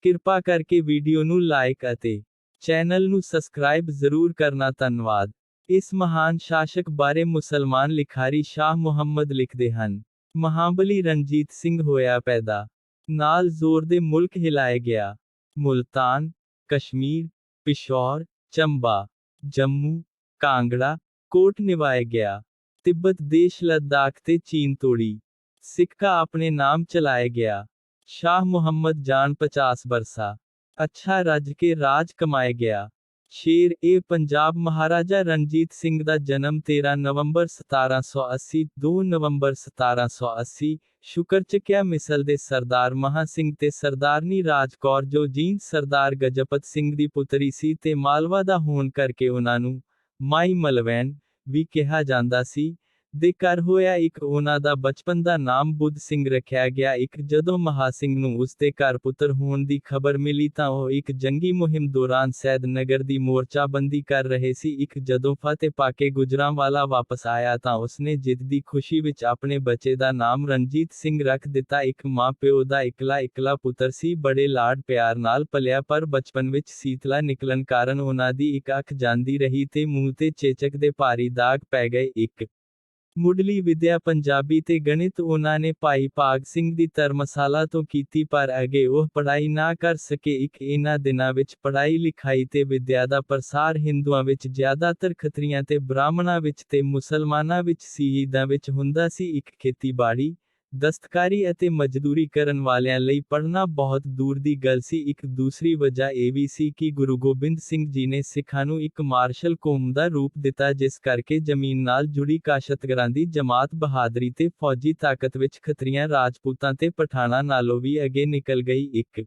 ਕਿਰਪਾ ਕਰਕੇ ਵੀਡੀਓ ਨੂੰ ਲਾਈਕ ਅਤੇ ਚੈਨਲ ਨੂੰ ਸਬਸਕ੍ਰਾਈਬ ਜ਼ਰੂਰ ਕਰਨਾ। ਧੰਨਵਾਦ। ਇਸ ਮਹਾਨ ਸ਼ਾਸਕ ਬਾਰੇ ਮੁਸਲਮਾਨ ਲਿਖਾਰੀ ਸ਼ਾਹ ਮੁਹੰਮਦ ਲਿਖਦੇ ਹਨ। ਮਹਾਬਲੀ ਰਣਜੀਤ ਸਿੰਘ ਹੋਇਆ ਪੈਦਾ। ਨਾਲ ਜ਼ੋਰ ਦੇ ਮੁਲਕ ਹਿਲਾਏ ਗਿਆ। ਮੁਲਤਾਨ, ਕਸ਼ਮੀਰ, ਪਿਸ਼ੌਰ, ਚੰਬਾ, ਜੰਮੂ, ਕਾਂਗੜਾ, ਕੋਟ ਨਿਵਾਏ ਗਿਆ। ਤਿੱਬਤ ਦੇਸ਼ ਲੱਦਾਖ ਤੇ ਚੀਨ ਤੋੜੀ। ਸਿੱਕਾ ਆਪਣੇ ਨਾਮ ਚਲਾਏ ਗਿਆ। ਸ਼ਾਹ ਮੁਹੰਮਦ ਜਾਨ 50 ਬਰਸਾ। ਅੱਛਾ ਰੱਜ ਕੇ ਰਾਜ ਕਮਾਏ ਗਿਆ। ਸ਼ੇਰ ਇਹ ਪੰਜਾਬ ਮਹਾਰਾਜਾ ਰਣਜੀਤ ਸਿੰਘ ਦਾ ਜਨਮ 13 ਨਵੰਬਰ 1780 2 ਨਵੰਬਰ 1780 ਸ਼ੁਕਰਚਕਿਆ ਮਿਸਲ ਦੇ ਸਰਦਾਰ ਮਹਾਂ ਸਿੰਘ ਤੇ ਸਰਦਾਰਨੀ ਰਾਜ ਕੌਰ ਜੋ ਜੀਂਦ ਸਰਦਾਰ ਗਜਪਤ ਸਿੰਘ ਦੀ ਪੁੱਤਰੀ ਸੀ ਤੇ ਮਾਲਵਾ ਦਾ ਹੋਣ ਕਰਕੇ ਉਹਨਾਂ ਨੂੰ ਮਾਈ ਮਲਵੈਣ ਵੀ ਕਿਹਾ ਜਾਂਦਾ ਸੀ, ਦੇ ਘਰ ਹੋਇਆ। ਇੱਕ ਉਹਨਾਂ ਦਾ ਬਚਪਨ ਦਾ ਨਾਮ ਬੁੱਧ ਸਿੰਘ ਰੱਖਿਆ ਗਿਆ। ਇੱਕ ਜਦੋਂ ਮਹਾਂ ਸਿੰਘ ਨੂੰ ਉਸ ਦੇ ਘਰ ਪੁੱਤਰ ਹੋਣ ਦੀ ਖਬਰ ਮਿਲੀ ਤਾਂ ਉਹ ਇੱਕ ਜੰਗੀ ਮੁਹਿੰਮ ਦੌਰਾਨ ਸੈਦ ਨਗਰ ਦੀ ਮੋਰਚਾਬੰਦੀ ਕਰ ਰਹੇ ਸੀ। ਇੱਕ ਜਦੋਂ ਫਤਿਹ ਪਾ ਕੇ ਗੁਜਰਾਂਵਾਲਾ ਵਾਪਸ ਆਇਆ ਤਾਂ ਉਸਨੇ ਜਿੱਤ ਦੀ ਖੁਸ਼ੀ ਵਿੱਚ ਆਪਣੇ ਬੱਚੇ ਦਾ ਨਾਮ ਰਣਜੀਤ ਸਿੰਘ ਰੱਖ ਦਿੱਤਾ। ਇੱਕ ਮਾਂ ਪਿਓ ਦਾ ਇਕਲਾ ਪੁੱਤਰ ਸੀ। ਬੜੇ ਲਾਡ ਪਿਆਰ ਨਾਲ ਪਲਿਆ ਪਰ ਬਚਪਨ ਵਿੱਚ ਸੀਤਲਾ ਨਿਕਲਣ ਕਾਰਨ ਉਹਨਾਂ ਦੀ ਇੱਕ ਅੱਖ ਜਾਂਦੀ ਰਹੀ ਤੇ ਮੂੰਹ ਤੇ ਚੇਚਕ ਦੇ ਭਾਰੀ ਦਾਗ ਪੈ ਗਏ। ਇੱਕ ਮੁੱਢਲੀ ਵਿਦਿਆ ਪੰਜਾਬੀ ਤੇ ਗਣਿਤ ਉਹਨਾਂ ਨੇ ਭਾਈ ਭਾਗ ਸਿੰਘ ਦੀ ਧਰਮਸ਼ਾਲਾ ਤੋਂ ਕੀਤੀ ਪਰ ਅੱਗੇ ਉਹ ਪੜ੍ਹਾਈ ਨਾ ਕਰ ਸਕੇ। ਇਹਨਾਂ ਦਿਨਾਂ ਵਿੱਚ ਪੜ੍ਹਾਈ ਲਿਖਾਈ ਤੇ ਵਿਦਿਆ ਦਾ ਪ੍ਰਸਾਰ ਹਿੰਦੂਆਂ ਵਿੱਚ ਜ਼ਿਆਦਾਤਰ ਖੱਤਰੀਆਂ ਤੇ ਬ੍ਰਾਹਮਣਾਂ ਵਿੱਚ ਤੇ ਮੁਸਲਮਾਨਾਂ ਵਿੱਚ ਸ਼ਹੀਦਾਂ ਵਿੱਚ ਹੁੰਦਾ ਸੀ। ਇੱਕ ਖੇਤੀਬਾੜੀ, ਦਸਤਕਾਰੀ ਅਤੇ ਮਜ਼ਦੂਰੀ ਕਰਨ ਵਾਲਿਆਂ ਲਈ ਪੜ੍ਹਨਾ ਬਹੁਤ ਦੂਰ ਦੀ ਗੱਲ ਸੀ। ਇੱਕ ਦੂਸਰੀ ਵਜ੍ਹਾ ਇਹ ਵੀ ਸੀ ਕਿ ਗੁਰੂ ਗੋਬਿੰਦ ਸਿੰਘ ਜੀ ਨੇ ਸਿੱਖਾਂ ਨੂੰ ਇੱਕ ਮਾਰਸ਼ਲ ਕੌਮ ਦਾ ਰੂਪ ਦਿੱਤਾ ਜਿਸ ਕਰਕੇ ਜ਼ਮੀਨ ਨਾਲ ਜੁੜੀ ਕਾਸ਼ਤਗਰਾਂ ਦੀ ਜਮਾਤ ਬਹਾਦਰੀ ਤੇ ਫੌਜੀ ਤਾਕਤ ਵਿੱਚ ਖੱਤਰੀਆਂ ਰਾਜਪੂਤਾਂ ਤੇ ਪਠਾਨਾਂ ਨਾਲੋਂ ਵੀ ਅੱਗੇ ਨਿਕਲ ਗਈ। ਇੱਕ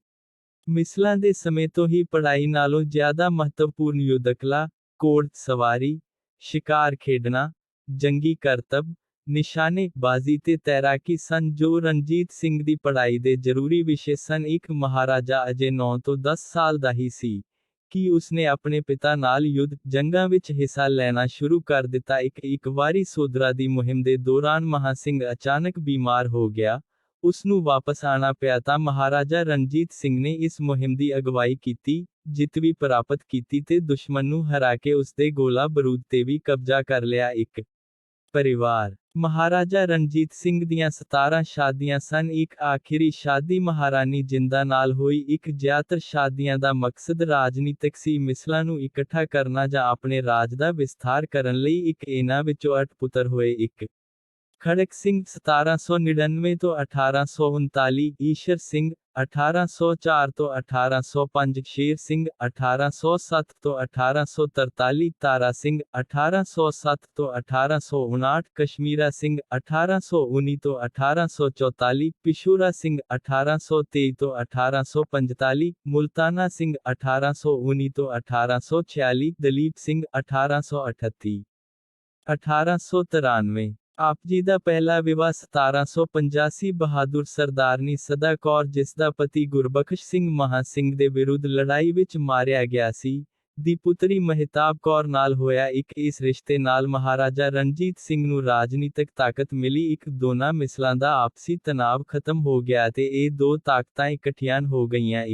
ਮਿਸਲਾਂ ਦੇ ਸਮੇਂ ਤੋਂ ਹੀ ਪੜ੍ਹਾਈ ਨਾਲੋਂ ਜ਼ਿਆਦਾ ਮਹੱਤਵਪੂਰਨ ਯੁੱਧਕਲਾ, ਘੋੜ ਸਵਾਰੀ, ਸ਼ਿਕਾਰ ਖੇਡਣਾ, ਜੰਗੀ ਕਰਤੱਬ, ਨਿਸ਼ਾਨੇ ਬਾਜ਼ੀ ਤੇ ਤੈਰਾਕੀ ਸਨ ਜੋ ਰਣਜੀਤ ਸਿੰਘ ਦੀ ਪੜ੍ਹਾਈ ਦੇ ਜ਼ਰੂਰੀ ਵਿਸ਼ੇ ਸਨ। ਇੱਕ ਮਹਾਰਾਜਾ ਅਜੇ 9 ਤੋਂ 10 ਸਾਲ ਦਾ ਹੀ ਸੀ ਕਿ ਉਸਨੇ ਆਪਣੇ ਪਿਤਾ ਨਾਲ ਯੁੱਧ ਜੰਗਾਂ ਵਿੱਚ ਹਿੱਸਾ ਲੈਣਾ ਸ਼ੁਰੂ ਕਰ ਦਿੱਤਾ। ਇੱਕ ਵਾਰੀ ਸੋਧਰਾ ਦੀ ਮੁਹਿੰਮ ਦੇ ਦੌਰਾਨ ਮਹਾਂ ਸਿੰਘ ਅਚਾਨਕ ਬਿਮਾਰ ਹੋ ਗਿਆ। ਉਸਨੂੰ ਵਾਪਸ ਆਣਾ ਪਿਆ ਤਾਂ ਮਹਾਰਾਜਾ ਰਣਜੀਤ ਸਿੰਘ ਨੇ ਇਸ ਮੁਹਿੰਮ ਦੀ ਅਗਵਾਈ ਕੀਤੀ, ਜਿੱਤ ਵੀ ਪ੍ਰਾਪਤ ਕੀਤੀ ਤੇ ਦੁਸ਼ਮਣ ਨੂੰ ਹਰਾ ਕੇ ਉਸਦੇ ਗੋਲਾ ਬਰੂਦ ਤੇ ਵੀ ਕਬਜ਼ਾ ਕਰ ਲਿਆ। ਇੱਕ ਪਰਿਵਾਰ ਮਹਾਰਾਜਾ ਰਣਜੀਤ ਸਿੰਘ ਦੀਆਂ 17 ਸ਼ਾਦੀਆਂ ਸਨ। ਇੱਕ ਆਖਰੀ ਸ਼ਾਦੀ ਮਹਾਰਾਣੀ ਜਿੰਦਾ ਨਾਲ ਹੋਈ। ਇੱਕ ਜ਼ਿਆਦਾਤਰ ਸ਼ਾਦੀਆਂ ਦਾ ਮਕਸਦ ਰਾਜਨੀਤਿਕ ਸੀ, ਮਿਸਲਾਂ ਨੂੰ ਇਕੱਠਾ ਕਰਨਾ ਜਾਂ ਆਪਣੇ ਰਾਜ ਦਾ ਵਿਸਥਾਰ ਕਰਨ ਲਈ। ਇਹਨਾਂ ਵਿੱਚੋਂ 8 ਪੁੱਤਰ ਹੋਏ। ਇੱਕ ਖੜਕ ਸਿੰਘ 1799 ਤੋਂ 1839, ਈਸ਼ਰ ਸਿੰਘ 1804 ਤੋਂ 1805, ਸ਼ੇਰ ਸਿੰਘ 1807 ਤੋਂ 1843, ਤਾਰਾ ਸਿੰਘ 1807 ਤੋਂ 1859, ਕਸ਼ਮੀਰਾ ਸਿੰਘ 1819 ਤੋਂ 1844, ਪਿਸ਼ੋਰਾ ਸਿੰਘ 1823 ਤੋਂ 1845, ਮੁਲਤਾਨਾ ਸਿੰਘ 1819 ਤੋਂ 1846, ਦਲੀਪ ਸਿੰਘ 1838, 1893। ਆਪ ਜੀ ਦਾ ਪਹਿਲਾ ਵਿਆਹ 1785 ਬਹਾਦੁਰ ਸਰਦਾਰਨੀ ਸਦਾ ਕੌਰ ਜਿਸ ਦਾ ਪਤੀ ਗੁਰਬਖਸ਼ ਸਿੰਘ ਮਹਾਂ ਸਿੰਘ ਦੇ ਵਿਰੁੱਧ ਲੜਾਈ ਵਿੱਚ ਮਾਰਿਆ ਗਿਆ ਸੀ, ਦੀ ਪੁੱਤਰੀ ਮਹਿਤਾਬ ਕੌਰ ਨਾਲ ਹੋਇਆ। ਇਸ ਰਿਸ਼ਤੇ ਨਾਲ ਮਹਾਰਾਜਾ ਰਣਜੀਤ ਸਿੰਘ ਨੂੰ ਰਾਜਨੀਤਿਕ ਤਾਕਤ ਮਿਲੀ। ਦੋਨਾਂ ਮਿਸਲਾਂ ਦਾ ਆਪਸੀ ਤਣਾਅ ਖਤਮ ਹੋ ਗਿਆ ਤੇ ਇਹ ਦੋ ਤਾਕਤਾਂ ਇਕੱਠੀਆਂ ਹੋ ਗਈਆਂ।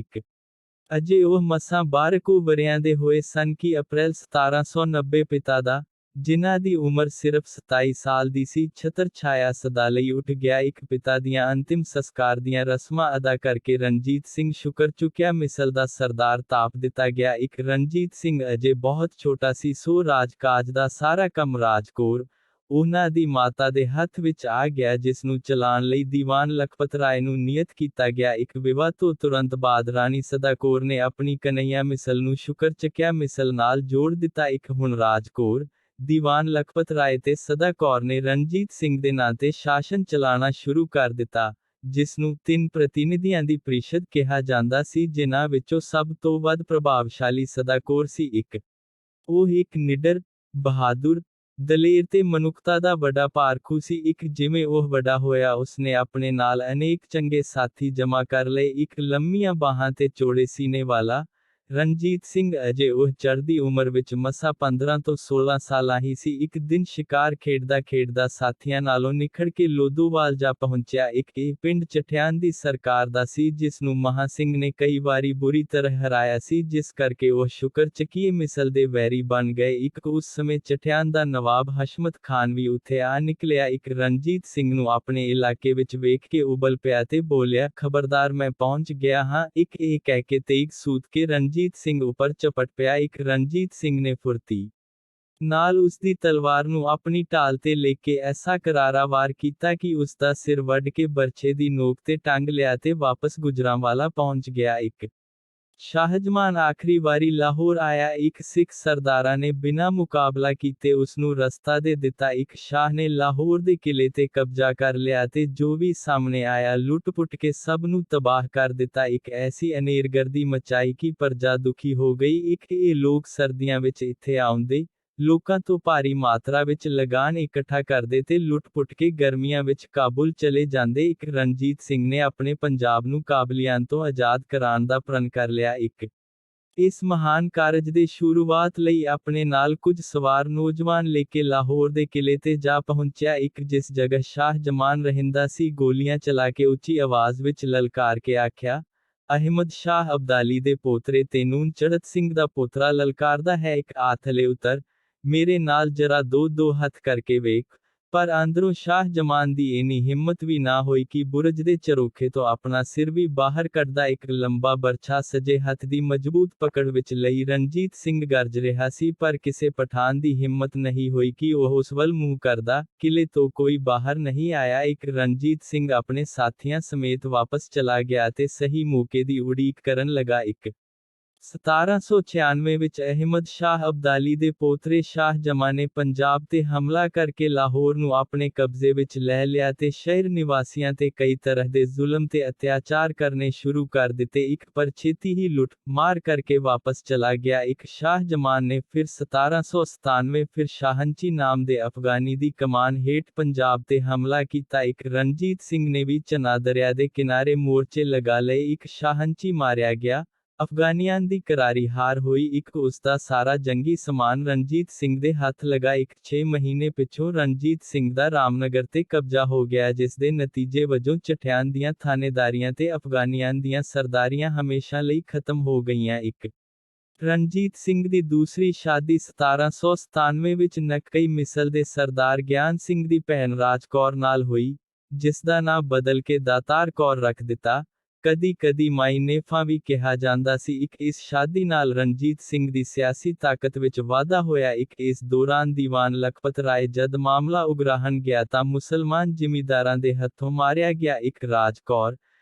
ਅਜੇ ਉਹ ਮਸਾਂ 12 ਕੁ ਵਰ੍ਹਿਆਂ ਦੇ ਹੋਏ ਸਨ ਕਿ ਅਪ੍ਰੈਲ 1790 ਪਿਤਾ ਦਾ, ਜਿਨ੍ਹਾਂ ਦੀ ਉਮਰ ਸਿਰਫ 27 ਸਾਲ ਦੀ ਸੀ, ਛਤਰ ਛਾਇਆ ਸਦਾ ਲਈ ਉੱਠ ਗਿਆ। ਪਿਤਾ ਦੀਆਂ ਅੰਤਿਮ ਸੰਸਕਾਰ ਦੀਆਂ ਰਸਮਾਂ ਅਦਾ ਕਰਕੇ ਰਣਜੀਤ ਸਿੰਘ ਸ਼ੁਕਰ ਚੁੱਕਿਆ ਮਿਸਲ ਦਾ ਸਰਦਾਰ ਤਾਪ ਦਿੱਤਾ ਗਿਆ। ਰਣਜੀਤ ਸਿੰਘ ਅਜੇ ਬਹੁਤ ਛੋਟਾ ਸੀ ਸੋ ਰਾਜਕਾਜ ਦਾ ਸਾਰਾ ਕੰਮ ਰਾਜਕੌਰ, ਉਹਨਾਂ ਦੀ ਮਾਤਾ ਦੇ ਹੱਥ ਵਿੱਚ ਆ ਗਿਆ ਜਿਸ ਨੂੰ ਚਲਾਉਣ ਲਈ ਦੀਵਾਨ ਲਖਪਤ ਰਾਏ ਨੂੰ ਨਿਯਤ ਕੀਤਾ ਗਿਆ। ਵਿਵਾਹ ਤੋਂ ਤੁਰੰਤ ਬਾਅਦ ਰਾਣੀ ਸਦਾ ਕੌਰ ਨੇ ਆਪਣੀ ਕਨਈਆ ਮਿਸਲ ਨੂੰ ਸ਼ੁਕਰ ਚੱਕਿਆ ਮਿਸਲ ਨਾਲ ਜੋੜ ਦਿੱਤਾ। ਹੁਣ ਰਾਜਕੌਰ, ਦੀਵਾਨ ਲਖਪਤ ਰਾਏ ਤੇ ਸਦਾ ਕੌਰ ਨੇ ਰਣਜੀਤ ਸਿੰਘ ਦੇ ਨਾਂ ਤੇ ਸ਼ਾਸਨ ਚਲਾਉਣਾ ਸ਼ੁਰੂ ਕਰ ਦਿੱਤਾ, ਜਿਸ ਨੂੰ 3 ਪ੍ਰਤੀਨਿਧੀਆਂ ਦੀ ਪ੍ਰੀਸ਼ਦ ਕਿਹਾ ਜਾਂਦਾ ਸੀ ਜਿਨ੍ਹਾਂ ਵਿੱਚੋਂ ਸਭ ਤੋਂ ਵੱਧ ਪ੍ਰਭਾਵਸ਼ਾਲੀ ਸਦਾ ਕੌਰ ਸੀ। ਉਹ ਇੱਕ ਨਿਡਰ, ਬਹਾਦੁਰ, ਦਲੇਰ ਤੇ ਮਨੁੱਖਤਾ ਦਾ ਵੱਡਾ ਪਾਰਖੂ ਸੀ। ਜਿਵੇਂ ਉਹ ਵੱਡਾ ਹੋਇਆ ਉਸਨੇ ਆਪਣੇ ਨਾਲ ਅਨੇਕ ਚੰਗੇ ਸਾਥੀ ਜਮ੍ਹਾਂ ਕਰ ਲਏ। ਲੰਮੀਆਂ ਬਾਹਾਂ ਤੇ ਚੌੜੇ ਸੀਨੇ ਵਾਲਾ, ਰਣਜੀਤ ਸਿੰਘ ਅਜੇ ਉਹ ਚੜ੍ਹਦੀ ਉਮਰ ਵਿੱਚ ਮਸਾਂ 15 ਤੋਂ 16 ਸਾਲਾਂ ਹੀ ਸੀ। ਇੱਕ ਦਿਨ ਸ਼ਿਕਾਰ ਖੇਡਦਾ ਖੇਡਦਾ ਸਾਥੀਆਂ ਨਾਲੋਂ ਨਿਖੜ ਕੇ ਲੋਧੋਵਾਲ ਜਾ ਪਹੁੰਚਿਆ। ਇਹ ਪਿੰਡ ਚਠਿਆਨ ਦੀ ਸਰਕਾਰ ਦਾ ਸੀ, ਜਿਸ ਨੂੰ ਮਹਾਂ ਸਿੰਘ ਨੇ ਕਈ ਵਾਰੀ ਬੁਰੀ ਤਰ੍ਹਾਂ ਹਰਾਇਆ ਸੀ, ਜਿਸ ਕਰਕੇ ਉਹ ਸ਼ੁਕਰ ਚੱਕੀਏ ਮਿਸਲ ਦੇ ਵੈਰੀ ਬਣ ਗਏ। ਉਸ ਸਮੇਂ ਚਠਿਆਨ ਦਾ ਨਵਾਬ ਹਸ਼ਮਤ ਖਾਨ ਵੀ ਉੱਥੇ ਆ ਨਿਕਲਿਆ। ਰਣਜੀਤ ਸਿੰਘ ਨੂੰ ਆਪਣੇ ਇਲਾਕੇ ਵਿੱਚ ਵੇਖ ਕੇ ਉਬਲ ਪਿਆ ਤੇ ਬੋਲਿਆ, ਖਬਰਦਾਰ, ਮੈਂ ਪਹੁੰਚ ਗਿਆ ਹਾਂ। ਇਹ ਕਹਿ ਕੇ ਤੇਗ ਸੂਤ ਕੇ ਰਣਜੀਤ ਸਿੰਘ ਉੱਪਰ ਝਪਟ ਪਿਆ। ਰਣਜੀਤ ਸਿੰਘ ਨੇ ਫੁਰਤੀ ਨਾਲ ਉਸ ਦੀ ਤਲਵਾਰ ਨੂੰ ਆਪਣੀ ਢਾਲ ਤੇ ਲੈ ਕੇ ਐਸਾ ਕਰਾਰਾ ਵਾਰ ਕੀਤਾ ਕਿ ਉਸ ਦਾ ਸਿਰ ਵੱਢ ਕੇ ਬਰਛੇ ਦੀ ਨੋਕ ਤੇ ਟੰਗ ਲਿਆ ਤੇ ਵਾਪਸ ਗੁਜਰਾਂਵਾਲਾ ਪਹੁੰਚ ਗਿਆ। ਸ਼ਾਹਜਮਾਨ ਆਖਰੀ ਵਾਰੀ ਲਾਹੌਰ ਆਇਆ। ਸਿੱਖ ਸਰਦਾਰਾਂ ਨੇ ਬਿਨਾਂ ਮੁਕਾਬਲਾ ਕੀਤੇ ਉਸ ਨੂੰ ਰਸਤਾ ਦੇ ਦਿੱਤਾ। ਸ਼ਾਹ ਨੇ ਲਾਹੌਰ ਦੇ ਕਿਲੇ ਤੇ ਕਬਜ਼ਾ ਕਰ ਲਿਆ ਤੇ ਜੋ ਵੀ ਸਾਹਮਣੇ ਆਇਆ ਲੁੱਟ-ਪੁੱਟ ਕੇ ਸਭ ਨੂੰ ਤਬਾਹ ਕਰ ਦਿੱਤਾ। ਐਸੀ ਅਨੇਰਗਰਦੀ ਮਚਾਈ ਕਿ ਪ੍ਰਜਾ ਦੁਖੀ ਹੋ ਗਈ। ਇਹ ਲੋਕ ਸਰਦੀਆਂ ਵਿੱਚ ਇੱਥੇ ਆਉਂਦੇ, ਲੋਕਾਂ ਤੋਂ ਭਾਰੀ ਮਾਤਰਾ ਵਿੱਚ ਲਗਾਨ ਇਕੱਠਾ ਕਰਦੇ ਤੇ ਲੁੱਟ-ਪੁੱਟ ਕੇ ਗਰਮੀਆਂ ਵਿੱਚ ਕਾਬੁਲ ਚਲੇ ਜਾਂਦੇ। ਰਣਜੀਤ ਸਿੰਘ ਨੇ ਆਪਣੇ ਪੰਜਾਬ ਨੂੰ ਕਾਬਲੀਆਂ ਤੋਂ ਆਜ਼ਾਦ ਕਰਾਉਣ ਦਾ ਪ੍ਰਣ ਕਰ ਲਿਆ। ਇਸ ਮਹਾਨ ਕਾਰਜ ਦੇ ਸ਼ੁਰੂਆਤ ਲਈ ਆਪਣੇ ਨਾਲ ਕੁਝ ਸਵਾਰ ਨੌਜਵਾਨ ਲੈ ਕੇ ਲਾਹੌਰ ਦੇ ਕਿਲੇ ਤੇ ਜਾ ਪਹੁੰਚਿਆ। ਜਿਸ ਜਗ੍ਹਾ ਸ਼ਾਹ ਜਮਾਨ ਰਹਿੰਦਾ ਸੀ, ਗੋਲੀਆਂ ਚਲਾ ਕੇ ਉੱਚੀ ਆਵਾਜ਼ ਵਿੱਚ ਲਲਕਾਰ ਕੇ ਆਖਿਆ, ਅਹਿਮਦ ਸ਼ਾਹ ਅਬਦਾਲੀ ਦੇ ਪੋਤਰੇ ਤੈਨੂੰ ਚੜ੍ਹਤ ਸਿੰਘ ਦਾ ਪੋਤਰਾ ਲਲਕਾਰਦਾ ਹੈ। ਆ ਥੱਲੇ ਉਤਰ, ਮੇਰੇ ਨਾਲ ਜਰਾ ਦੋ ਹੱਥ ਕਰਕੇ ਵੇਖ। ਪਰ ਅੰਦਰੋਂ ਸ਼ਾਹ ਜਮਾਨ ਦੀ ਇੰਨੀ ਹਿੰਮਤ ਵੀ ਨਾ ਹੋਈ ਕਿ ਬੁਰਜ ਦੇ ਝਰੋਖੇ ਤੋਂ ਆਪਣਾ ਸਿਰ ਵੀ ਬਾਹਰ ਕੱਢਦਾ। ਲੰਬਾ ਬਰਛਾ ਸੱਜੇ ਹੱਥ ਦੀ ਮਜ਼ਬੂਤ ਪਕੜ ਵਿੱਚ ਲਈ ਰਣਜੀਤ ਸਿੰਘ ਗਰਜ ਰਿਹਾ ਸੀ, ਪਰ ਕਿਸੇ ਪਠਾਨ ਦੀ ਹਿੰਮਤ ਨਹੀਂ ਹੋਈ ਕਿ ਉਹ ਉਸ ਵੱਲ ਮੂੰਹ ਕਰਦਾ। ਕਿਲੇ ਤੋਂ ਕੋਈ ਬਾਹਰ ਨਹੀਂ ਆਇਆ। ਰਣਜੀਤ ਸਿੰਘ ਆਪਣੇ ਸਾਥੀਆਂ ਸਮੇਤ ਵਾਪਸ ਚਲਾ ਗਿਆ ਤੇ ਸਹੀ ਮੌਕੇ ਦੀ ਉਡੀਕ ਕਰਨ ਲਗਾ। 1796 ਵਿੱਚ ਅਹਿਮਦ ਸ਼ਾਹ ਅਬਦਾਲੀ ਦੇ ਪੋਤਰੇ ਸ਼ਾਹ ਜਮਾਂ ਨੇ ਪੰਜਾਬ ਤੇ ਹਮਲਾ ਕਰਕੇ ਲਾਹੌਰ ਨੂੰ ਆਪਣੇ ਕਬਜ਼ੇ ਵਿੱਚ ਲੈ ਲਿਆ ਤੇ ਸ਼ਹਿਰ ਨਿਵਾਸੀਆਂ ਤੇ ਕਈ ਤਰ੍ਹਾਂ ਦੇ ਜ਼ੁਲਮ ਤੇ ਅਤਿਆਚਾਰ ਕਰਨੇ ਸ਼ੁਰੂ ਕਰ ਦਿੱਤੇ। ਪਰ ਛੇਤੀ ਹੀ ਲੁੱਟ ਮਾਰ ਕਰਕੇ ਵਾਪਸ ਚਲਾ ਗਿਆ। ਸ਼ਾਹ ਜਮਾਂ ਨੇ ਫਿਰ 1797 ਫਿਰ ਸ਼ਾਹੰਚੀ ਨਾਮ ਦੇ ਅਫਗਾਨੀ ਦੀ ਕਮਾਨ ਹੇਠ ਪੰਜਾਬ ਤੇ ਹਮਲਾ ਕੀਤਾ। ਰਣਜੀਤ ਸਿੰਘ ਨੇ ਵੀ ਚਨਾ ਦਰਿਆ ਦੇ ਕਿਨਾਰੇ ਮੋਰਚੇ ਲਗਾ ਲਏ। ਸ਼ਾਹੰਚੀ ਮਾਰਿਆ ਗਿਆ। ਅਫਗਾਨੀਆਂ ਦੀ ਕਰਾਰੀ ਹਾਰ ਹੋਈ। ਉਸ ਦਾ ਸਾਰਾ ਜੰਗੀ ਸਮਾਨ ਰਣਜੀਤ ਸਿੰਘ ਦੇ ਹੱਥ ਲਗਾ। 6 ਮਹੀਨੇ ਪਿੱਛੋਂ ਰਣਜੀਤ ਸਿੰਘ ਦਾ ਰਾਮਨਗਰ ਤੇ ਕਬਜ਼ਾ ਹੋ ਗਿਆ, ਜਿਸ ਦੇ ਨਤੀਜੇ ਵਜੋਂ ਚਠਿਆਨ ਦੀਆਂ ਥਾਣੇਦਾਰੀਆਂ ਤੇ ਅਫਗਾਨੀਆਂ ਦੀਆਂ ਸਰਦਾਰੀਆਂ ਹਮੇਸ਼ਾ ਲਈ ਖਤਮ ਹੋ ਗਈਆਂ। ਰਣਜੀਤ ਸਿੰਘ ਦੀ ਦੂਸਰੀ ਸ਼ਾਦੀ 1797 ਵਿੱਚ ਨਕਈ ਮਿਸਲ ਦੇ ਸਰਦਾਰ ਗਿਆਨ ਸਿੰਘ ਦੀ ਭੈਣ ਰਾਜ ਕੌਰ ਨਾਲ ਹੋਈ, ਜਿਸ ਦਾ ਨਾਂ ਬਦਲ ਕੇ ਦਾਤਾਰ ਕੌਰ ਰੱਖ ਦਿੱਤਾ। ਕਦੀ-ਕਦੀ ਮਾਈ ਨੇਫਾ ਵੀ ਕਿਹਾ ਜਾਂਦਾ ਸੀ। ਇਸ ਸ਼ਾਦੀ ਨਾਲ ਰਣਜੀਤ ਸਿੰਘ ਦੀ ਸਿਆਸੀ ਤਾਕਤ ਵਿੱਚ ਵਾਧਾ ਹੋਇਆ। ਇਸ ਦੌਰਾਨ ਦੀਵਾਨ ਲਖਪਤ ਰਾਏ ਜਦ ਮਾਮਲਾ ਉਗਰਾਹਣ ਗਿਆ ਤਾਂ ਮੁਸਲਮਾਨ ਜ਼ਿਮੀਂਦਾਰਾਂ ਦੇ ਹੱਥੋਂ ਮਾਰਿਆ ਗਿਆ। ਰਾਜ ਕੌਰ,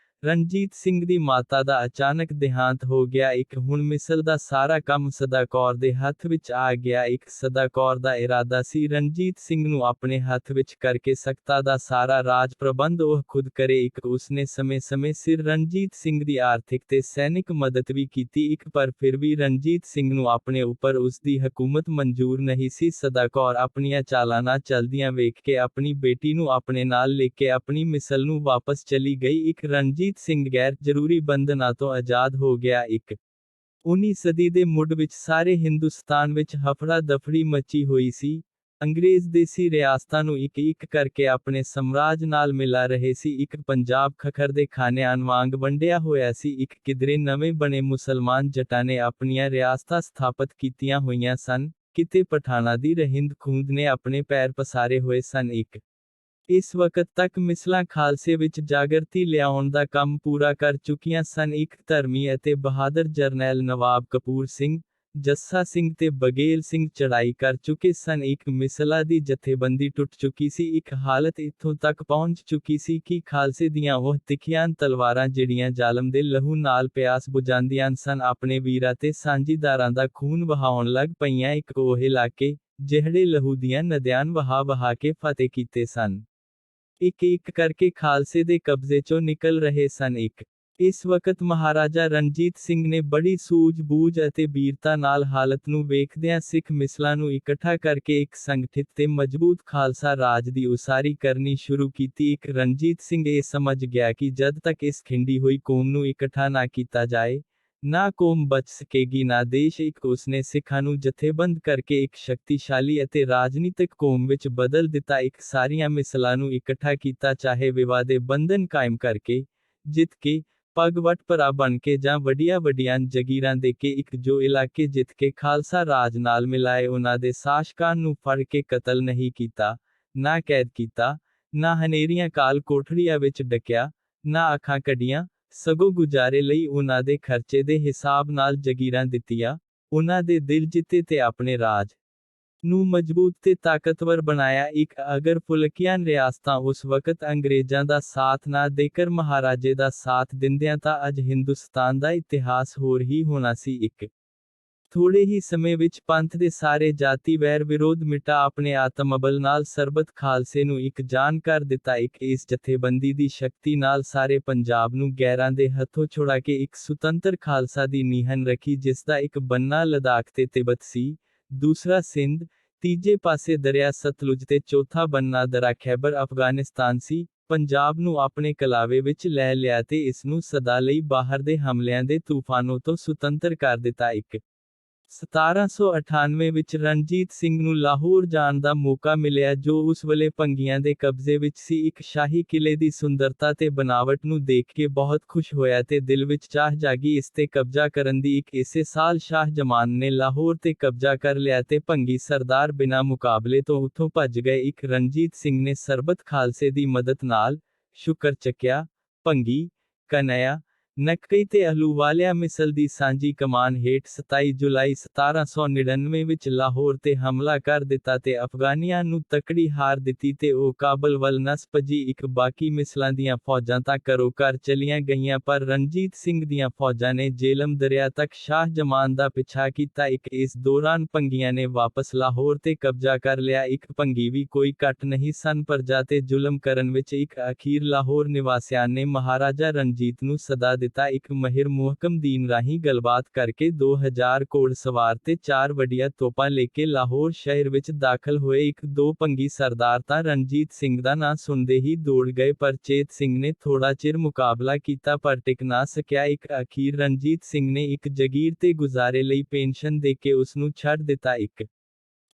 ਰਣਜੀਤ ਸਿੰਘ ਦੀ ਮਾਤਾ ਦਾ ਅਚਾਨਕ ਦੇਹਾਂਤ ਹੋ ਗਿਆ। ਹੁਣ ਮਿਸਲ ਦਾ ਸਾਰਾ ਕੰਮ ਸਦਾ ਕੌਰ ਦੇ ਹੱਥ ਵਿੱਚ ਆ ਗਿਆ। ਸਦਾ ਕੌਰ ਦਾ ਇਰਾਦਾ ਸੀ ਰਣਜੀਤ ਸਿੰਘ ਨੂੰ ਆਪਣੇ ਹੱਥ ਵਿੱਚ ਕਰਕੇ ਸਖਤਾ ਦਾ ਸਾਰਾ ਰਾਜ ਪ੍ਰਬੰਧ ਉਹ ਖੁਦ ਕਰੇ। ਉਸਨੇ ਸਮੇਂ-ਸਮੇਂ ਸਿਰ ਰਣਜੀਤ ਸਿੰਘ ਦੀ ਆਰਥਿਕ ਤੇ ਸੈਨਿਕ ਮਦਦ ਵੀ ਕੀਤੀ। ਪਰ ਫਿਰ ਵੀ ਰਣਜੀਤ ਸਿੰਘ ਨੂੰ ਆਪਣੇ ਉੱਪਰ ਉਸ ਦੀ ਹਕੂਮਤ ਮਨਜ਼ੂਰ ਨਹੀਂ ਸੀ। ਸਦਾ ਕੌਰ ਆਪਣੀਆਂ ਚਾਲਾਂ ਨਾਲ ਚਲਦਿਆਂ ਵੇਖ ਕੇ ਆਪਣੀ ਬੇਟੀ ਨੂੰ ਆਪਣੇ ਨਾਲ ਲੈ ਕੇ ਆਪਣੀ ਮਿਸਲ ਨੂੰ ਵਾਪਸ ਚਲੀ ਗਈ। ਰਣਜੀਤ ਸਿੰਘ ਗੈਰ ਜ਼ਰੂਰੀ ਬੰਧਨਾਂ ਤੋਂ ਆਜ਼ਾਦ ਹੋ ਗਿਆ। 19ਵੀਂ ਸਦੀ ਦੇ ਮੁੱਢ ਵਿੱਚ ਸਾਰੇ ਹਿੰਦੁਸਤਾਨ ਵਿੱਚ ਹਫੜਾ-ਦਫੜੀ ਮਚੀ ਹੋਈ ਸੀ। ਅੰਗਰੇਜ਼ ਦੇਸੀ ਰਿਆਸਤਾਂ ਨੂੰ ਇੱਕ-ਇੱਕ ਕਰਕੇ ਆਪਣੇ ਸਾਮਰਾਜ ਨਾਲ ਮਿਲਾ ਰਹੇ ਸੀ। ਪੰਜਾਬ ਖੱਖਰ ਦੇ ਖਾਨਿਆਂ ਵਾਂਗ ਵੰਡਿਆ ਹੋਇਆ ਸੀ। ਕਿਧਰੇ ਨਵੇਂ ਬਣੇ ਮੁਸਲਮਾਨ ਜੱਟਾਂ ਨੇ ਆਪਣੀਆਂ ਰਿਆਸਤਾਂ ਸਥਾਪਤ ਕੀਤੀਆਂ ਹੋਈਆਂ ਸਨ, ਕਿਤੇ ਪਠਾਨਾਂ ਦੀ ਰਹਿੰਦ-ਖੂੰਹਦ ਨੇ ਆਪਣੇ ਪੈਰ ਪਸਾਰੇ ਹੋਏ ਸਨ। ਇਸ ਵਕਤ ਤੱਕ ਮਿਸਲਾਂ ਖਾਲਸੇ ਵਿੱਚ ਜਾਗਰਤੀ ਲਿਆਉਣ ਦਾ ਕੰਮ ਪੂਰਾ ਕਰ ਚੁੱਕੀਆਂ ਸਨ। ਧਰਮੀ ਅਤੇ ਬਹਾਦਰ ਜਰਨੈਲ ਨਵਾਬ ਕਪੂਰ ਸਿੰਘ, ਜੱਸਾ ਸਿੰਘ ਤੇ ਬਗੇਲ ਸਿੰਘ ਚੜ੍ਹਾਈ ਕਰ ਚੁੱਕੇ ਸਨ। ਮਿਸਲਾਂ ਦੀ ਜਥੇਬੰਦੀ ਟੁੱਟ ਚੁੱਕੀ ਸੀ। ਹਾਲਤ ਇੱਥੋਂ ਤੱਕ ਪਹੁੰਚ ਚੁੱਕੀ ਸੀ ਕਿ ਖਾਲਸੇ ਦੀਆਂ ਉਹ ਤਿੱਖੀਆਂ ਤਲਵਾਰਾਂ ਜਿਹੜੀਆਂ ਜ਼ਾਲਮ ਦੇ ਲਹੂ ਨਾਲ ਪਿਆਸ ਬੁਝਾਉਂਦੀਆਂ ਸਨ, ਆਪਣੇ ਵੀਰਾਂ ਤੇ ਸਾਂਝੀਦਾਰਾਂ ਦਾ ਖੂਨ ਵਹਾਉਣ ਲੱਗ ਪਈਆਂ। ਉਹ ਇਲਾਕੇ, ਜਿਹੜੇ ਲਹੂ ਦੀਆਂ ਨਦੀਆਂ ਵਹਾ ਕੇ ਫਤਿਹ ਕੀਤੇ ਸਨ, ਇੱਕ-ਇੱਕ ਕਰਕੇ ਖਾਲਸੇ ਦੇ ਕਬਜ਼ੇ ਚੋਂ ਨਿਕਲ ਰਹੇ ਸਨ। ਇਸ ਵਕਤ ਮਹਾਰਾਜਾ ਰਣਜੀਤ ਸਿੰਘ ਨੇ ਬੜੀ ਸੂਝ-ਬੂਝ ਅਤੇ ਬੀਰਤਾ ਨਾਲ ਹਾਲਤ ਨੂੰ ਵੇਖਦਿਆਂ ਸਿੱਖ ਮਿਸਲਾਂ ਨੂੰ ਇਕੱਠਾ ਕਰਕੇ ਇੱਕ ਸੰਗਠਿਤ ਤੇ ਮਜ਼ਬੂਤ ਖਾਲਸਾ ਰਾਜ ਦੀ ਉਸਾਰੀ ਕਰਨੀ ਸ਼ੁਰੂ ਕੀਤੀ। ਰਣਜੀਤ ਸਿੰਘ ਇਹ ਸਮਝ ਗਿਆ ਕਿ ਜਦ ਤੱਕ ਇਸ ਖਿੰਡੀ ਹੋਈ ਕੌਮ ਨੂੰ ਇਕੱਠਾ ਨਾ ਕੀਤਾ ਜਾਏ, ਨਾ ਕੌਮ ਬਚ ਸਕੇਗੀ ਨਾ ਦੇਸ਼ ਇੱਕ। ਉਸਨੇ ਸਿੱਖਾਂ ਨੂੰ ਜਥੇਬੰਦ ਕਰਕੇ ਇੱਕ ਸ਼ਕਤੀਸ਼ਾਲੀ ਅਤੇ ਰਾਜਨੀਤਿਕ ਕੌਮ ਵਿੱਚ ਬਦਲ ਦਿੱਤਾ। ਇੱਕ ਸਾਰੀਆਂ ਮਿਸਲਾਂ ਨੂੰ ਇਕੱਠਾ ਕੀਤਾ, ਚਾਹੇ ਵਿਵਾਦੇ ਬੰਧਨ ਕਾਇਮ ਕਰਕੇ, ਜਿੱਤ ਕੇ, ਪੱਗ ਵੱਟ ਭਰਾ ਬਣ ਕੇ ਜਾਂ ਵੱਡੀਆਂ ਵੱਡੀਆਂ ਜਗੀਰਾਂ ਦੇ ਕੇ। ਇੱਕ ਜੋ ਇਲਾਕੇ ਜਿੱਤ ਕੇ ਖਾਲਸਾ ਰਾਜ ਨਾਲ ਮਿਲਾਏ, ਉਹਨਾਂ ਦੇ ਸ਼ਾਸਕਾਂ ਨੂੰ ਫੜ ਕੇ ਕਤਲ ਨਹੀਂ ਕੀਤਾ, ਨਾ ਕੈਦ ਕੀਤਾ, ਨਾ ਹਨੇਰੀਆਂ ਕਾਲ ਕੋਠੜੀਆਂ ਵਿੱਚ ਡੱਕਿਆ, ਨਾ ਅੱਖਾਂ ਕੱਢੀਆਂ, ਸਗੋਂ ਗੁਜ਼ਾਰੇ ਲਈ ਉਹਨਾਂ ਦੇ ਖਰਚੇ ਦੇ ਹਿਸਾਬ ਨਾਲ ਜਗੀਰਾਂ ਦਿੱਤੀਆਂ, ਉਹਨਾਂ ਦੇ ਦਿਲ ਜਿੱਤੇ ਤੇ ਆਪਣੇ ਰਾਜ ਨੂੰ ਮਜ਼ਬੂਤ ਤੇ ਤਾਕਤਵਰ ਬਣਾਇਆ। ਇੱਕ ਅਗਰ ਫੁਲਕੀਆਂ ਰਿਆਸਤਾਂ ਉਸ ਵਕਤ ਅੰਗਰੇਜ਼ਾਂ ਦਾ ਸਾਥ ਨਾ ਦੇਕਰ ਮਹਾਰਾਜੇ ਦਾ ਸਾਥ ਦਿੰਦਿਆਂ ਤਾਂ ਅੱਜ ਹਿੰਦੁਸਤਾਨ ਦਾ ਇਤਿਹਾਸ ਹੋਰ ਹੀ ਹੋਣਾ ਸੀ। ਇੱਕ ਥੋੜੇ ਹੀ ਸਮੇਂ ਵਿੱਚ ਪੰਥ ਦੇ ਸਾਰੇ ਜਾਤੀ ਵੈਰ ਵਿਰੋਧ ਮਿਟਾ ਆਪਣੇ ਆਤਮਬਲ ਨਾਲ ਸਰਬੱਤ ਖਾਲਸੇ ਨੂੰ ਇੱਕ ਜਾਨ ਕਰ ਦਿੱਤਾ। ਇੱਕ ਇਸ ਜਥੇਬੰਦੀ ਦੀ ਸ਼ਕਤੀ ਨਾਲ ਸਾਰੇ ਪੰਜਾਬ ਨੂੰ ਗੈਰਾਂ ਦੇ ਹੱਥੋਂ ਛੁਡਾ ਕੇ ਇੱਕ ਸੁਤੰਤਰ ਖਾਲਸਾ ਦੀ ਨੀਹਨ ਰੱਖੀ, ਜਿਸ ਦਾ ਇੱਕ ਬੰਨਾ ਲਦਾਖ ਤੇ ਤਿੱਬਤ ਸੀ, ਦੂਸਰਾ ਸਿੰਧ, ਤੀਜੇ ਪਾਸੇ ਦਰਿਆ ਸਤਲੁਜ ਤੇ ਚੌਥਾ ਬੰਨਾ ਦਰਾ ਖੈਬਰ ਅਫਗਾਨਿਸਤਾਨ ਸੀ। ਪੰਜਾਬ ਨੂੰ ਆਪਣੇ ਕਲਾਵੇ ਵਿੱਚ ਲੈ ਲਿਆ ਤੇ ਇਸ ਨੂੰ ਸਦਾ ਲਈ ਬਾਹਰ ਦੇ ਹਮਲਿਆਂ ਦੇ ਤੂਫਾਨੋਂ ਤੋਂ ਸੁਤੰਤਰ ਕਰ ਦਿੱਤਾ। ਇੱਕ 1798 ਵਿੱਚ ਰਣਜੀਤ ਸਿੰਘ ਨੂੰ ਲਾਹੌਰ ਜਾਣ ਦਾ ਮੌਕਾ ਮਿਲਿਆ, ਜੋ ਉਸ ਵੇਲੇ ਭੰਗੀਆਂ ਦੇ ਕਬਜ਼ੇ ਵਿੱਚ ਸੀ। ਇੱਕ ਸ਼ਾਹੀ ਕਿਲੇ ਦੀ ਸੁੰਦਰਤਾ ਤੇ ਬਨਾਵਟ ਨੂੰ ਦੇਖ ਕੇ ਬਹੁਤ ਖੁਸ਼ ਹੋਇਆ ਤੇ ਦਿਲ ਵਿੱਚ ਚਾਹ ਜਾਗੀ ਇਸ ਤੇ ਕਬਜ਼ਾ ਕਰਨ ਦੀ। ਇੱਕ ਇਸੇ ਸਾਲ ਸ਼ਾਹ ਜਮਾਨ ਨੇ ਲਾਹੌਰ ਤੇ ਕਬਜ਼ਾ ਕਰ ਲਿਆ ਤੇ ਭੰਗੀ ਸਰਦਾਰ ਬਿਨਾਂ ਮੁਕਾਬਲੇ ਤੋਂ ਉੱਥੋਂ ਭੱਜ ਗਏ। ਇੱਕ ਰਣਜੀਤ ਸਿੰਘ ਨੇ ਸਰਬੱਤ ਖਾਲਸੇ ਦੀ ਮਦਦ ਨਾਲ ਸ਼ੁਕਰ ਚੱਕਿਆ, ਭੰਗੀ, ਕਨ੍ਹੱਈਆ, ਨਕਈ ਤੇ ਅਹਲੂਵਾਲੀਆ ਮਿਸਲ ਦੀ ਸਾਂਝੀ ਕਮਾਨ ਹੇਠ 27 ਜੁਲਾਈ 1799 ਵਿੱਚ ਲਾਹੌਰ ਤੇ ਹਮਲਾ ਕਰ ਦਿੱਤਾ ਤੇ ਅਫਗਾਨੀਆਂ ਨੂੰ ਤਕੜੀ ਹਾਰ ਦਿੱਤੀ ਤੇ ਉਹ ਕਾਬਲ ਵੱਲ ਨੱਸ ਭੱਜੀ। ਇੱਕ ਬਾਕੀ ਮਿਸਲਾਂ ਦੀਆਂ ਫੌਜਾਂ ਤਾਂ ਘਰੋਂ ਘਰ ਚਲੀਆਂ ਗਈਆਂ, ਪਰ ਰਣਜੀਤ ਸਿੰਘ ਦੀਆਂ ਫੌਜਾਂ ਨੇ ਜੇਹਲਮ ਦਰਿਆ ਤੱਕ ਸ਼ਾਹ ਜਮਾਨ ਦਾ ਪਿੱਛਾ ਕੀਤਾ। ਇੱਕ ਇਸ ਦੌਰਾਨ ਭੰਗੀਆਂ ਨੇ ਵਾਪਸ ਲਾਹੌਰ ਤੇ ਕਬਜ਼ਾ ਕਰ ਲਿਆ। ਇੱਕ ਭੰਗੀ ਵੀ ਕੋਈ ਘੱਟ ਨਹੀਂ ਸਨ ਪ੍ਰਜਾ ਤੇ ਜ਼ੁਲਮ ਕਰਨ ਵਿੱਚ। ਇੱਕ ਅਖੀਰ ਲਾਹੌਰ ਨਿਵਾਸੀਆਂ ਨੇ ਮਹਾਰਾਜਾ ਰਣਜੀਤ ਨੂੰ ਸਦਾ ਦਿੱਤਾ। ਇੱਕ ਮਹਿਰ ਮੁਹਕਮ ਦੀਨ ਰਾਹੀਂ ਗੱਲਬਾਤ ਕਰਕੇ 2000 ਘੋੜਸਵਾਰ ਤੇ 4 ਵੱਡੀਆਂ ਤੋਪਾਂ ਲੈ ਕੇ ਲਾਹੌਰ ਸ਼ਹਿਰ ਵਿੱਚ ਦਾਖਲ ਹੋਏ। ਇੱਕ ਦੋ ਭੰਗੀ ਸਰਦਾਰ ਤਾਂ ਰਣਜੀਤ ਸਿੰਘ ਦਾ ਨਾਂ ਸੁਣਦੇ ਹੀ ਦੌੜ ਗਏ, ਪਰ ਚੇਤ ਸਿੰਘ ਨੇ ਥੋੜਾ ਚਿਰ ਮੁਕਾਬਲਾ ਕੀਤਾ ਪਰ ਟਿਕ ਨਾ ਸਕਿਆ। ਇੱਕ ਅਖੀਰ ਰਣਜੀਤ ਸਿੰਘ ਨੇ ਇੱਕ ਜਗੀਰ ਤੇ ਗੁਜ਼ਾਰੇ ਲਈ ਪੈਨਸ਼ਨ ਦੇ ਕੇ ਉਸ ਨੂੰ ਛੱਡ ਦਿੱਤਾ। ਇੱਕ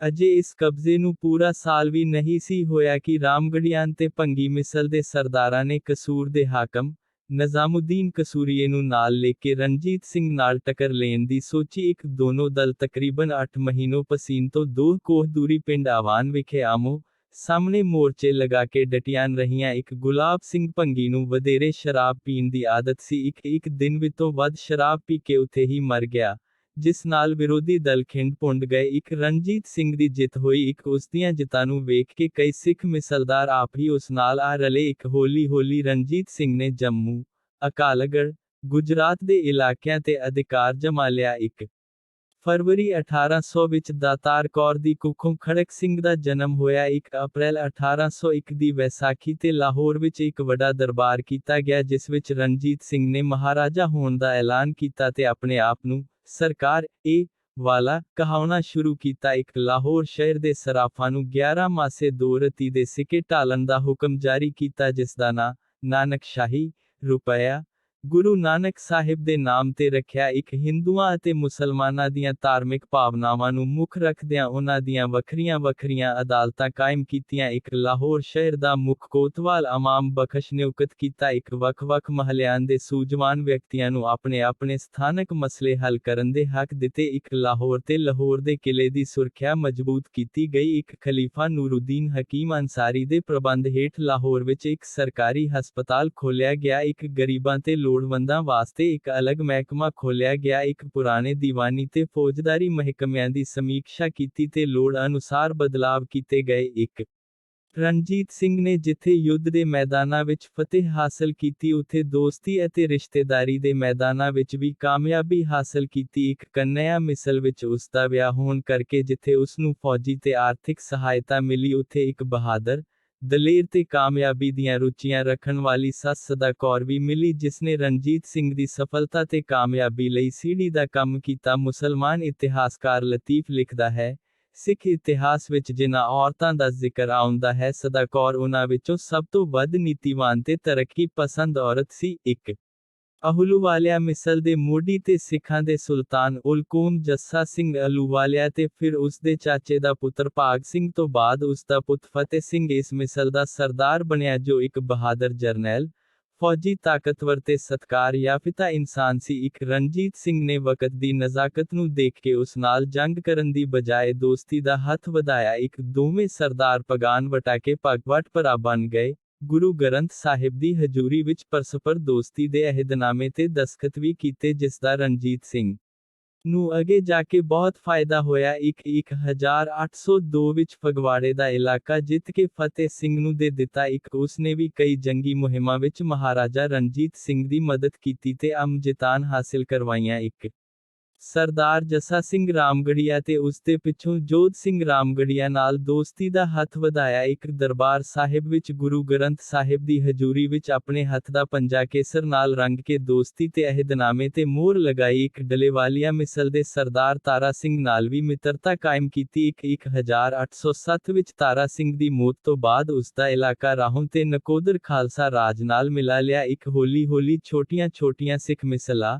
ਅਜੇ ਇਸ ਕਬਜ਼ੇ ਨੂੰ ਪੂਰਾ ਸਾਲ ਵੀ ਨਹੀਂ ਸੀ ਹੋਇਆ ਕਿ ਰਾਮਗੜੀਆਂ ਤੇ ਭੰਗੀ ਮਿਸਲ ਦੇ ਸਰਦਾਰਾਂ ਨੇ ਕਸੂਰ ਦੇ ਹਾਕਮ ਨਿਜ਼ਾਮੁਦੀਨ ਕਸੂਰੀਏ ਨੂੰ ਨਾਲ ਲੈ ਕੇ ਰਣਜੀਤ ਸਿੰਘ ਨਾਲ ਟੱਕਰ ਲੈਣ ਦੀ ਸੋਚੀ। ਇੱਕ ਦੋਨੋਂ ਦਲ ਤਕਰੀਬਨ 8 ਮਹੀਨੋਂ ਪਸੀਨ ਤੋਂ 2 ਕੋਹ ਦੂਰੀ ਪਿੰਡ ਆਵਾਨ ਵਿਖੇ ਆਮੋ ਸਾਹਮਣੇ ਮੋਰਚੇ ਲਗਾ ਕੇ ਡਟੀਆਂ ਰਹੀਆਂ। ਇੱਕ ਗੁਲਾਬ ਸਿੰਘ ਭੰਗੀ ਨੂੰ ਵਧੇਰੇ ਸ਼ਰਾਬ ਪੀਣ ਦੀ ਆਦਤ ਸੀ। ਇੱਕ ਦਿਨ ਵਿੱਚੋਂ ਵੱਧ ਸ਼ਰਾਬ ਪੀ ਕੇ ਉੱਥੇ ਹੀ ਮਰ ਗਿਆ, ਜਿਸ ਨਾਲ ਵਿਰੋਧੀ ਦਲ ਖਿੰਡ ਪੁੰਡ ਗਏ। ਇੱਕ ਰਣਜੀਤ ਸਿੰਘ ਦੀ ਜਿੱਤ ਹੋਈ। ਇੱਕ ਉਸਦੀਆਂ ਜਿੱਤਾਂ ਨੂੰ ਵੇਖ ਕੇ ਕਈ ਸਿੱਖ ਮਿਸਲਦਾਰ ਆਪ ਹੀ ਉਸ ਨਾਲ ਆ ਰਲੇ। ਇੱਕ ਹੌਲੀ ਰਣਜੀਤ ਸਿੰਘ ਨੇ ਜੰਮੂ, ਅਕਾਲਗੜ੍ਹ, ਗੁਜਰਾਤ ਦੇ ਇਲਾਕਿਆਂ ਤੇ ਅਧਿਕਾਰ ਜਮਾ ਲਿਆ। 1 ਫਰਵਰੀ 1800 ਵਿੱਚ ਦਾਤਾਰ ਕੌਰ ਦੀ ਕੁੱਖੋਂ ਖੜਕ ਸਿੰਘ ਦਾ ਜਨਮ ਹੋਇਆ। 1 ਅਪ੍ਰੈਲ 1801 ਦੀ ਵੈਸਾਖੀ ਤੇ ਲਾਹੌਰ ਵਿੱਚ ਇੱਕ ਵੱਡਾ ਦਰਬਾਰ ਕੀਤਾ ਗਿਆ, ਜਿਸ ਵਿੱਚ ਰਣਜੀਤ ਸਿੰਘ ਨੇ ਮਹਾਰਾਜਾ ਹੋਣ ਦਾ ਐਲਾਨ ਕੀਤਾ ਤੇ ਆਪਣੇ ਆਪ ਨੂੰ ਸਰਕਾਰ ਵਾਲਾ ਕਹਾਉਣਾ ਸ਼ੁਰੂ ਕੀਤਾ। ਇੱਕ ਲਾਹੌਰ ਸ਼ਹਿਰ ਦੇ ਸਰਾਫਾਂ ਨੂੰ 11 ਮਾਸੇ 2 ਰਤੀ ਦੇ ਸਿੱਕੇ ਢਾਲਣ ਦਾ ਹੁਕਮ ਜਾਰੀ ਕੀਤਾ, ਜਿਸ ਦਾ ਨਾਂ ਨਾਨਕਸ਼ਾਹੀ ਰੁਪਇਆ ਗੁਰੂ ਨਾਨਕ ਸਾਹਿਬ ਦੇ ਨਾਮ ਤੇ ਰੱਖਿਆ। ਇੱਕ ਹਿੰਦੂਆਂ ਅਤੇ ਮੁਸਲਮਾਨਾਂ ਦੀਆਂ ਧਾਰਮਿਕ ਭਾਵਨਾਵਾਂ ਨੂੰ ਮੁੱਖ ਰੱਖਦਿਆਂ ਉਹਨਾਂ ਦੀਆਂ ਵੱਖਰੀਆਂ ਅਦਾਲਤਾਂ ਕਾਇਮ ਕੀਤੀਆਂ। ਇੱਕ ਲਾਹੌਰ ਸ਼ਹਿਰ ਦਾ ਮੁੱਖ ਕੋਤਵਾਲ ਇਮਾਮ ਬਖਸ਼ ਨਿਯੁਕਤ ਕੀਤਾ। ਇੱਕ ਵੱਖ-ਵੱਖ ਮਹੱਲਿਆਂ ਦੇ ਸੂਝਵਾਨ ਵਿਅਕਤੀਆਂ ਨੂੰ ਆਪਣੇ ਸਥਾਨਕ ਮਸਲੇ ਹੱਲ ਕਰਨ ਦੇ ਹੱਕ ਦਿੱਤੇ। ਇੱਕ ਲਾਹੌਰ ਤੇ ਲਾਹੌਰ ਦੇ ਕਿਲੇ ਦੀ ਸੁਰੱਖਿਆ ਮਜ਼ਬੂਤ ਕੀਤੀ ਗਈ। ਇੱਕ ਖਲੀਫਾ ਨੂਰੁੱਦੀਨ ਹਕੀਮ ਅੰਸਾਰੀ ਦੇ ਪ੍ਰਬੰਧ ਹੇਠ ਲਾਹੌਰ ਵਿੱਚ ਇੱਕ ਸਰਕਾਰੀ ਹਸਪਤਾਲ ਖੋਲ੍ਹਿਆ ਗਿਆ। ਇੱਕ ਗਰੀਬਾਂ ਤੇ ਲੋੜਵੰਦਾਂ ਵਾਸਤੇ ਇੱਕ ਅਲੱਗ ਮਹਿਕਮਾ ਖੋਲ੍ਹਿਆ ਗਿਆ। ਇੱਕ ਪੁਰਾਣੇ ਦੀਵਾਨੀ ਤੇ ਫੌਜਦਾਰੀ ਮਹਿਕਮਿਆਂ ਦੀ ਸਮੀਖਿਆ ਕੀਤੀ ਤੇ ਲੋੜ ਅਨੁਸਾਰ ਬਦਲਾਵ ਕੀਤੇ ਗਏ। ਇੱਕ ਰਣਜੀਤ ਸਿੰਘ ਨੇ ਜਿੱਥੇ ਯੁੱਧ ਦੇ ਮੈਦਾਨਾਂ ਵਿੱਚ ਫਤਿਹ ਹਾਸਲ ਕੀਤੀ, ਉੱਥੇ ਦੋਸਤੀ ਅਤੇ ਰਿਸ਼ਤੇਦਾਰੀ ਦੇ ਮੈਦਾਨਾਂ ਵਿੱਚ ਵੀ ਕਾਮਯਾਬੀ ਹਾਸਲ ਕੀਤੀ। ਇੱਕ ਕਨ੍ਹੱਈਆ ਮਿਸਲ ਵਿੱਚ ਉਸ ਦਾ ਵਿਆਹ ਹੋਣ ਕਰਕੇ ਜਿੱਥੇ ਉਸ ਨੂੰ ਫੌਜੀ ਤੇ ਆਰਥਿਕ ਸਹਾਇਤਾ ਮਿਲੀ, ਉੱਥੇ ਇੱਕ ਬਹਾਦਰ, ਦਲੇਰ ਤੇ ਕਾਮਯਾਬੀ ਦੀਆਂ ਰੁਚੀਆਂ ਰੱਖਣ ਵਾਲੀ ਸੱਸ ਸਦਾ ਕੌਰ ਵੀ ਮਿਲੀ, ਜਿਸਨੇ ਰਣਜੀਤ ਸਿੰਘ ਦੀ ਸਫਲਤਾ ਤੇ ਕਾਮਯਾਬੀ ਲਈ ਸੀੜੀ ਦਾ ਕੰਮ ਕੀਤਾ। ਮੁਸਲਮਾਨ ਇਤਿਹਾਸਕਾਰ ਲਤੀਫ ਲਿਖਦਾ ਹੈ, ਸਿੱਖ ਇਤਿਹਾਸ ਵਿੱਚ ਜਿਨ੍ਹਾਂ ਔਰਤਾਂ ਦਾ ਜ਼ਿਕਰ ਆਉਂਦਾ ਹੈ, ਸਦਾ ਕੌਰ ਉਹਨਾਂ ਵਿੱਚੋਂ ਸਭ ਤੋਂ ਵੱਧ ਨੀਤੀਵਾਨ ਤੇ ਤਰੱਕੀ ਪਸੰਦ ਔਰਤ ਸੀ। ਇੱਕ ਆਹਲੂਵਾਲੀਆ ਮਿਸਲ ਦੇ ਮੋਢੀ ਤੇ ਸਿੱਖਾਂ ਦੇ ਸੁਲਤਾਨ ਉਲ ਕੌਮ ਜੱਸਾ ਸਿੰਘ ਆਹਲੂਵਾਲੀਆ ਤੇ ਫਿਰ ਉਸ ਦੇ ਚਾਚੇ ਦਾ ਪੁੱਤਰ ਭਾਗ ਸਿੰਘ ਤੋਂ ਬਾਅਦ ਉਸ ਦਾ ਪੁੱਤ ਫਤਿਹ ਸਿੰਘ ਇਸ ਮਿਸਲ ਦਾ ਸਰਦਾਰ ਬਣਿਆ ਜੋ ਇੱਕ ਬਹਾਦਰ ਜਰਨੈਲ, ਫੌਜੀ ਤਾਕਤਵਰ ਤੇ ਸਤਿਕਾਰਯਾਫਤਾ ਇਨਸਾਨ ਸੀ। ਇੱਕ ਰਣਜੀਤ ਸਿੰਘ ਨੇ ਵਕਤ ਦੀ ਨਜ਼ਾਕਤ ਨੂੰ ਦੇਖ ਕੇ ਉਸ ਨਾਲ ਜੰਗ ਕਰਨ ਦੀ ਬਜਾਏ ਦੋਸਤੀ ਦਾ ਹੱਥ ਵਧਾਇਆ। ਇੱਕ ਦੋਵੇਂ ਸਰਦਾਰ ਪਗਾਨ ਵਟਾ ਕੇ ਭਗਵਟ ਭਰਾ ਬਣ ਗਏ। ਗੁਰੂ ਗ੍ਰੰਥ ਸਾਹਿਬ ਦੀ ਹਜ਼ੂਰੀ ਵਿੱਚ ਪਰਸਪਰ ਦੋਸਤੀ ਦੇ ਅਹਿਦਨਾਮੇ ਤੇ ਦਸਖਤ ਵੀ ਕੀਤੇ ਜਿਸ ਦਾ ਰਣਜੀਤ ਸਿੰਘ ਨੂੰ ਅੱਗੇ ਜਾ ਕੇ ਬਹੁਤ ਫਾਇਦਾ ਹੋਇਆ। 1802 ਵਿੱਚ ਫਗਵਾੜੇ ਦਾ ਇਲਾਕਾ ਜਿੱਤ ਕੇ ਫਤਿਹ ਸਿੰਘ ਨੂੰ ਦੇ ਦਿੱਤਾ। ਉਸ ਨੇ ਵੀ ਕਈ ਜੰਗੀ ਮੁਹਿੰਮਾਂ ਵਿੱਚ ਮਹਾਰਾਜਾ ਰਣਜੀਤ ਸਿੰਘ ਦੀ ਮਦਦ ਕੀਤੀ ਤੇ ਜਿੱਤਾਂ ਹਾਸਿਲ ਕਰਵਾਈਆਂ। ਸਰਦਾਰ ਜੱਸਾ ਸਿੰਘ ਰਾਮਗੜੀਆ ਤੇ ਉਸ ਦੇ ਪਿੱਛੋਂ ਜੋਧ ਸਿੰਘ ਰਾਮਗੜੀਆ ਨਾਲ ਦੋਸਤੀ ਦਾ ਹੱਥ ਵਧਾਇਆ। ਦਰਬਾਰ ਸਾਹਿਬ ਵਿੱਚ ਗੁਰੂ ਗ੍ਰੰਥ ਸਾਹਿਬ ਦੀ ਹਜ਼ੂਰੀ ਵਿੱਚ ਆਪਣੇ ਹੱਥ ਦਾ ਪੰਜਾ ਕੇਸਰ ਨਾਲ ਰੰਗ ਕੇ ਦੋਸਤੀ ਤੇ ਅਹਿਦਨਾਮੇ ਤੇ ਮੋਹਰ ਲਗਾਈ। ਡਲੇਵਾਲੀਆ ਮਿਸਲ ਦੇ ਸਰਦਾਰ ਤਾਰਾ ਸਿੰਘ ਨਾਲ ਵੀ ਮਿੱਤਰਤਾ ਕਾਇਮ ਕੀਤੀ। 1807 ਵਿੱਚ ਤਾਰਾ ਸਿੰਘ ਦੀ ਮੌਤ ਤੋਂ ਬਾਅਦ ਉਸ ਦਾ ਇਲਾਕਾ ਰਾਹੋਂ ਤੇ ਨਕੋਦਰ ਖਾਲਸਾ ਰਾਜ ਨਾਲ ਮਿਲਾ ਲਿਆ। ਹੌਲੀ-ਹੌਲੀ ਛੋਟੀਆਂ-ਛੋਟੀਆਂ ਸਿੱਖ ਮਿਸਲਾਂ,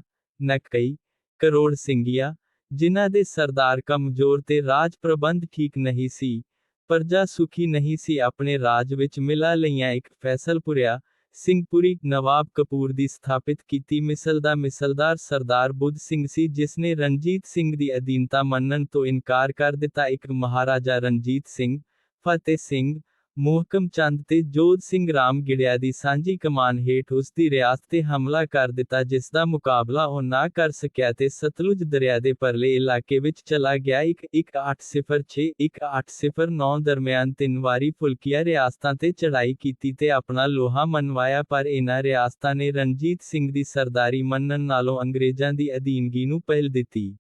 ਕਈ ਕਰੋੜ ਸਿੰਘੀਆਂ, ਜਿਨ੍ਹਾਂ ਦੇ ਸਰਦਾਰ ਕਮਜ਼ੋਰ ਤੇ ਰਾਜ ਪ੍ਰਬੰਧ ਠੀਕ ਨਹੀਂ ਸੀ, ਪ੍ਰਜਾ ਸੁਖੀ ਨਹੀਂ ਸੀ, ਆਪਣੇ ਰਾਜ ਵਿੱਚ ਮਿਲਾ ਲਈਆਂ। ਫੈਸਲਪੁਰੀਆ, ਸਿੰਘਪੁਰੀ, ਨਵਾਬ ਕਪੂਰ ਦੀ ਸਥਾਪਿਤ ਕੀਤੀ ਮਿਸਲ ਦਾ ਮਿਸਲਦਾਰ ਸਰਦਾਰ ਬੁੱਧ ਸਿੰਘ ਸੀ ਜਿਸ ਨੇ ਰਣਜੀਤ ਸਿੰਘ ਦੀ ਅਧੀਨਤਾ ਮੰਨਣ ਤੋਂ ਇਨਕਾਰ ਕਰ ਦਿੱਤਾ। ਮਹਾਰਾਜਾ ਰਣਜੀਤ ਸਿੰਘ, ਫਤਿਹ ਸਿੰਘ, ਮੋਹਕਮ ਚੰਦ ਤੇ ਜੋਧ ਸਿੰਘ ਰਾਮਗੜੀਆ ਦੀ ਸਾਂਝੀ ਕਮਾਨ ਹੇਠ ਉਸ ਦੀ ਰਿਆਸਤ ਤੇ ਹਮਲਾ ਕਰ ਦਿੱਤਾ ਜਿਸ ਦਾ ਮੁਕਾਬਲਾ ਉਹ ਨਾ ਕਰ ਸਕਿਆ ਤੇ ਸਤਲੁਜ ਦਰਿਆ ਦੇ ਪਰਲੇ ਇਲਾਕੇ ਵਿੱਚ ਚਲਾ ਗਿਆ। 1806-1809 ਦਰਮਿਆਨ 3 ਵਾਰੀ ਫੁਲਕੀਆਂ ਰਿਆਸਤਾਂ ਤੇ ਚੜ੍ਹਾਈ ਕੀਤੀ ਤੇ ਆਪਣਾ ਲੋਹਾ ਮਨਵਾਇਆ ਪਰ ਇਹਨਾਂ ਰਿਆਸਤਾਂ ਨੇ ਰਣਜੀਤ ਸਿੰਘ ਦੀ ਸਰਦਾਰੀ ਮੰਨਣ ਨਾਲੋਂ ਅੰਗਰੇਜ਼ਾਂ ਦੀ ਅਧੀਨਗੀ ਨੂੰ ਪਹਿਲ ਦਿੱਤੀ।